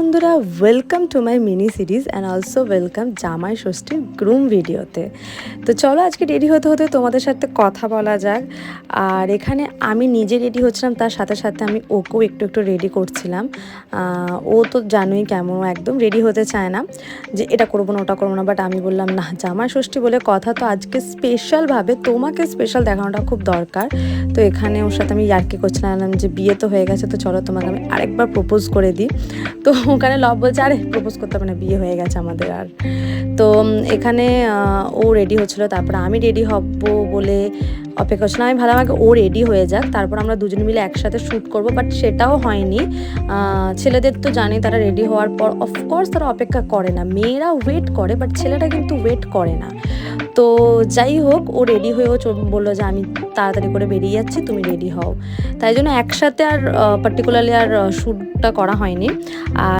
বন্ধুরা, welcome to my mini series and also welcome জামাই ষষ্ঠীর গ্রুম ভিডিওতে। তো চলো আজকে রেডি হতে হতে তোমাদের সাথে কথা বলা যাক। আর এখানে আমি নিজে রেডি হচ্ছিলাম, তার সাথে সাথে আমি ওকেও একটু একটু রেডি করছিলাম। ও তো জানোই কেমন, একদম রেডি হতে চায় না, যে এটা করবো না ওটা করবো না। বাট আমি বললাম না, জামাই ষষ্ঠী বলে কথা, তো আজকে স্পেশালভাবে তোমাকে স্পেশাল দেখানোটা খুব দরকার। তো এখানে ওর সাথে আমি ইয়ার্কি করছিলাম যে বিয়ে তো হয়ে গেছে, তো চলো তোমাকে আমি আরেকবার প্রপোজ করে দিই। তো ওখানে লব বলছে আরে প্রপোজ করতে হবে না, বিয়ে হয়ে গেছে আমাদের। আর তো এখানে ও রেডি হচ্ছিলো, তারপর আমি রেডি হব বলে অপেক্ষা করছিলাম। আমি ভাবলাম আগে ও রেডি হয়ে যাক, তারপর আমরা দুজন মিলে একসাথে শ্যুট করব। বাট সেটাও হয়নি। ছেলেদের তো জানি, তারা রেডি হওয়ার পর অফকোর্স তারা অপেক্ষা করে না, মেয়েরা ওয়েট করে, বাট ছেলেরা কিন্তু ওয়েট করে না। তো যাই হোক, ও রেডি হয়েও বললো যে আমি তাড়াতাড়ি করে বেরিয়ে যাচ্ছি, তুমি রেডি হও। তাই জন্য একসাথে আর পার্টিকুলারলি আর শ্যুটটা করা হয়নি। আর